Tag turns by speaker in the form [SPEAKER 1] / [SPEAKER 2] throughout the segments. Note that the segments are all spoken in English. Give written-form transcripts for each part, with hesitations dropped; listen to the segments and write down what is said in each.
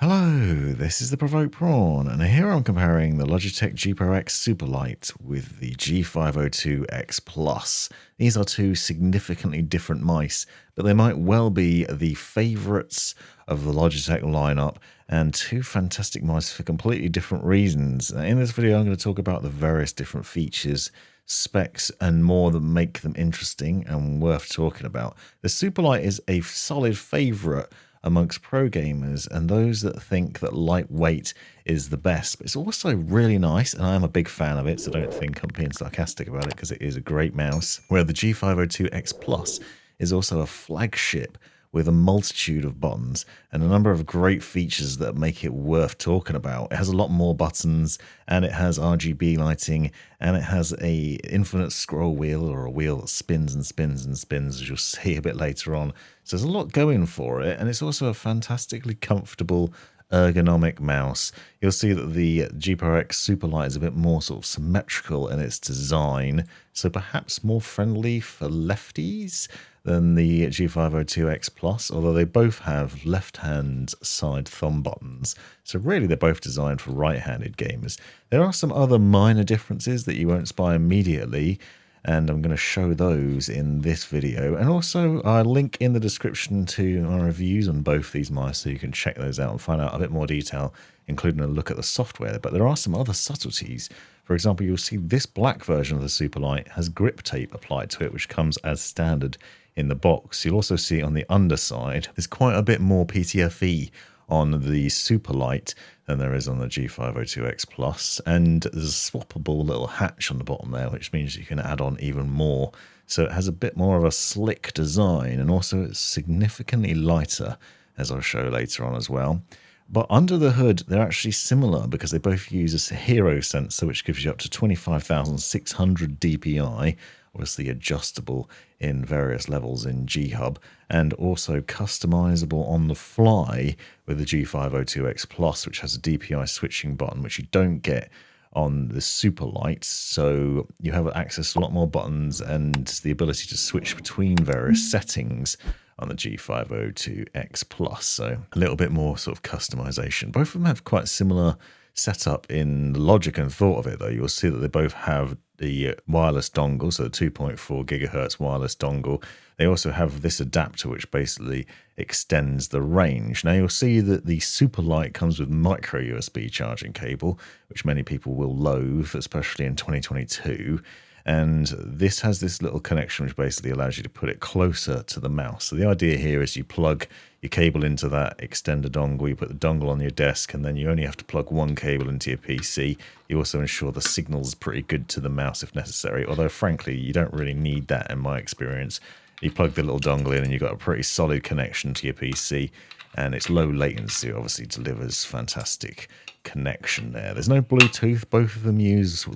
[SPEAKER 1] Hello, this is the Provoked Prawn, and here I'm comparing the Logitech G502 Superlight with the G502 X Plus. These are two significantly different mice, but they might well be the favourites of the Logitech lineup, and two fantastic mice for completely different reasons. In this video, I'm going to talk about the various different features, specs, and more that make them interesting and worth talking about. The Superlight is a solid favourite amongst pro gamers and those that think that lightweight is the best. But it's also really nice, and I am a big fan of it, so don't think I'm being sarcastic about it, because it is a great mouse. Where the G502 X Plus is also a flagship with a multitude of buttons and a number of great features that make it worth talking about. It has a lot more buttons, and it has RGB lighting, and it has a infinite scroll wheel, or a wheel that spins and spins and spins, as you'll see a bit later on. So there's a lot going for it, and it's also a fantastically comfortable ergonomic mouse. You'll see that the G502 Superlight is a bit more sort of symmetrical in its design, so perhaps more friendly for lefties than the G502 X Plus, although they both have left-hand side thumb buttons, so really they're both designed for right-handed gamers. There are some other minor differences that you won't spy immediately, and I'm going to show those in this video. And also I'll link in the description to my reviews on both these mice, so you can check those out and find out a bit more detail, including a look at the software. But there are some other subtleties. For example, you'll see this black version of the Superlight has grip tape applied to it, which comes as standard in the box. You'll also see on the underside there's quite a bit more PTFE on the Superlight than there is on the G502 X Plus, and there's a swappable little hatch on the bottom there, which means you can add on even more. So it has a bit more of a slick design, and also it's significantly lighter, as I'll show later on as well. But under the hood, they're actually similar, because they both use a hero sensor, which gives you up to 25,600 dpi, obviously adjustable in various levels in G-Hub, and also customizable on the fly with the G502 X Plus, which has a DPI switching button, which you don't get on the Superlight. So you have access to a lot more buttons and the ability to switch between various settings on the G502 X Plus. So a little bit more sort of customization. Both of them have quite similar setup in the logic and thought of it, though. You'll see that they both have the wireless dongle, so the 2.4 gigahertz wireless dongle. They also have this adapter, which basically extends the range. Now you'll see that the Superlight comes with micro USB charging cable, which many people will loathe, especially in 2022. And this has this little connection which basically allows you to put it closer to the mouse. So the idea here is you plug your cable into that extender dongle, you put the dongle on your desk, and then you only have to plug one cable into your PC. You also ensure the signal's pretty good to the mouse if necessary, although frankly you don't really need that in my experience. You plug the little dongle in and you've got a pretty solid connection to your PC, and it's low latency, obviously delivers fantastic connection there. There's no Bluetooth. Both of them use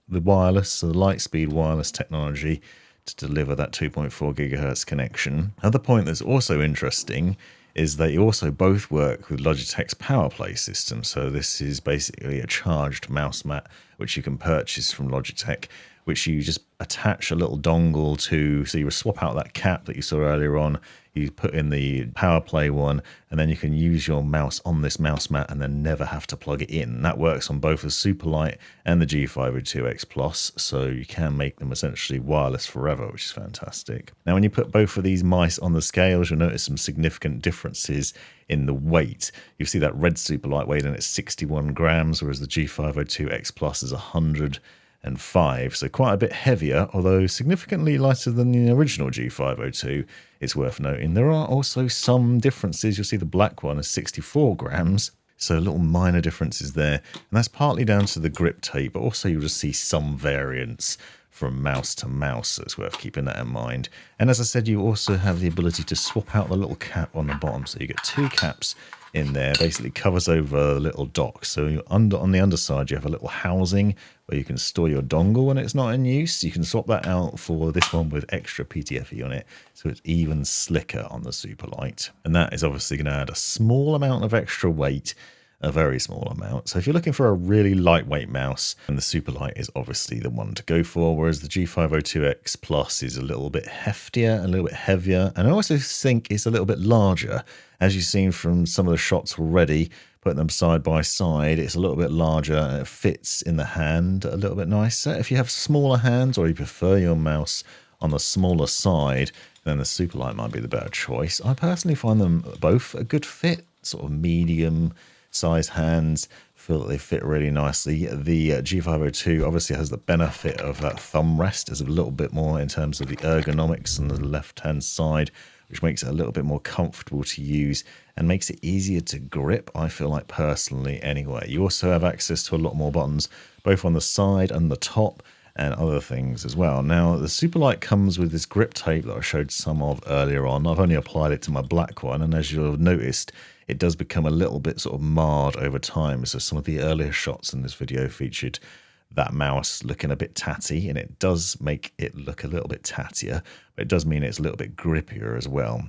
[SPEAKER 1] the wireless, so the Lightspeed wireless technology, to deliver that 2.4 gigahertz connection. Another point that's also interesting is they also both work with Logitech's PowerPlay system. So this is basically a charged mouse mat which you can purchase from Logitech, which you just attach a little dongle to. So you swap out that cap that you saw earlier on, you put in the PowerPlay one, and then you can use your mouse on this mouse mat and then never have to plug it in. That works on both the Superlight and the G502 X Plus, so you can make them essentially wireless forever, which is fantastic. Now, when you put both of these mice on the scales, you'll notice some significant differences in the weight. You see that red Superlight weighed in at 61 grams, whereas the G502 X Plus is 105, so quite a bit heavier, although significantly lighter than the original G502. It's worth noting there are also some differences. You'll see the black one is 64 grams, so little minor differences there, and that's partly down to the grip tape, but also you'll just see some variance from mouse to mouse, so it's worth keeping that in mind. And as I said, you also have the ability to swap out the little cap on the bottom, so you get two caps in there, basically covers over a little dock. So on the underside you have a little housing where you can store your dongle when it's not in use. You can swap that out for this one with extra PTFE on it, so it's even slicker on the Superlight. And that is obviously going to add a small amount of extra weight, a very small amount. So if you're looking for a really lightweight mouse, then the Superlight is obviously the one to go for, whereas the G502 X Plus is a little bit heftier, a little bit heavier, and I also think it's a little bit larger. As you've seen from some of the shots already, putting them side by side, it's a little bit larger and it fits in the hand a little bit nicer. If you have smaller hands or you prefer your mouse on the smaller side, then the Superlight might be the better choice. I personally find them both a good fit, sort of medium size hands. Feel that they fit really nicely. The G502 obviously has the benefit of that thumb rest. There's a little bit more in terms of the ergonomics on the left hand side, which makes it a little bit more comfortable to use and makes it easier to grip, I feel like, personally anyway. You also have access to a lot more buttons, both on the side and the top, and other things as well. Now, the Superlight comes with this grip tape that I showed some of earlier on. I've only applied it to my black one, and as you'll have noticed, it does become a little bit sort of marred over time. So some of the earlier shots in this video featured that mouse looking a bit tatty, and it does make it look a little bit tattier, but it does mean it's a little bit grippier as well.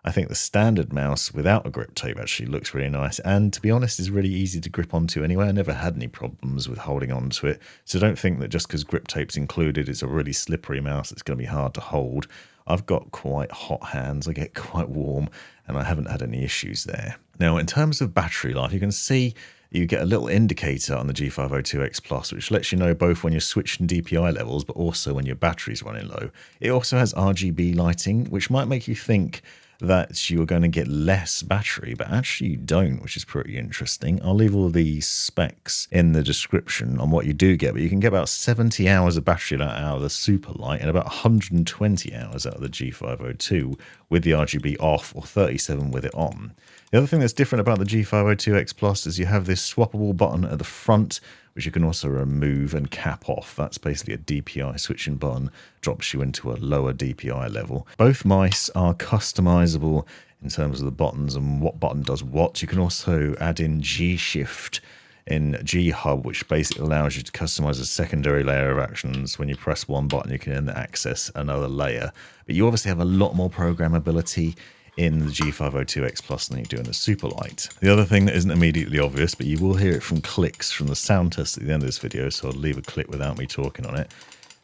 [SPEAKER 1] I think the standard mouse without a grip tape actually looks really nice, and to be honest is really easy to grip onto anyway. I never had any problems with holding onto it, so don't think that just because grip tape's included it's a really slippery mouse that's going to be hard to hold. I've got quite hot hands, I get quite warm, and I haven't had any issues there. Now, in terms of battery life, you can see you get a little indicator on the G502 X Plus, which lets you know both when you're switching DPI levels, but also when your battery's running low. It also has RGB lighting, which might make you think that you're going to get less battery, but actually you don't, which is pretty interesting. I'll leave all the specs in the description on what you do get, but you can get about 70 hours of battery out of the Superlight and about 120 hours out of the G502 with the RGB off, or 37 with it on. The other thing that's different about the G502 X Plus is you have this swappable button at the front, which you can also remove and cap off. That's basically a DPI switching button, drops you into a lower DPI level. Both mice are customizable in terms of the buttons and what button does what. You can also add in G-Shift in G-Hub, which basically allows you to customize a secondary layer of actions. When you press one button, you can then access another layer. But you obviously have a lot more programmability in the G502 X Plus than you do in the Superlight. The other thing that isn't immediately obvious, but you will hear it from clicks from the sound test at the end of this video, so I'll leave a clip without me talking on it,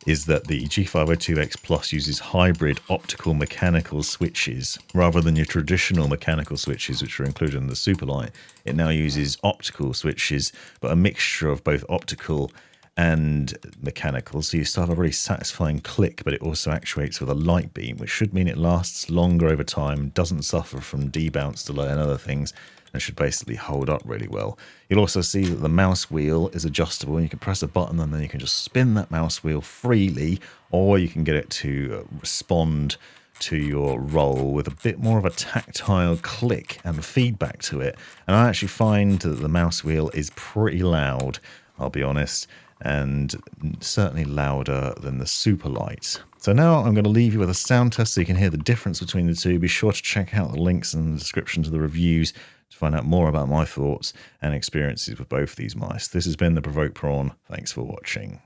[SPEAKER 1] is that the G502 X Plus uses hybrid optical-mechanical switches. Rather than your traditional mechanical switches, which are included in the Superlight, it now uses optical switches, but a mixture of both optical and mechanical, so you still have a very satisfying click, but it also actuates with a light beam, which should mean it lasts longer over time, doesn't suffer from debounce delay and other things, and should basically hold up really well. You'll also see that the mouse wheel is adjustable, and you can press a button and then you can just spin that mouse wheel freely, or you can get it to respond to your roll with a bit more of a tactile click and feedback to it. And I actually find that the mouse wheel is pretty loud, I'll be honest, and certainly louder than the Superlight. So now I'm going to leave you with a sound test so you can hear the difference between the two. Be sure to check out the links in the description to the reviews to find out more about my thoughts and experiences with both these mice. This has been the Provoked Prawn. Thanks for watching.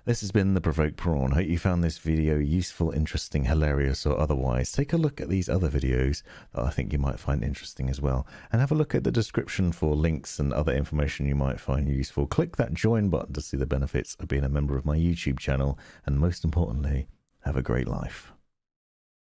[SPEAKER 1] This has been the Provoked Prawn. Hope you found this video useful, interesting, hilarious, or otherwise. Take a look at these other videos that I think you might find interesting as well. And have a look at the description for links and other information you might find useful. Click that join button to see the benefits of being a member of my YouTube channel. And most importantly, have a great life.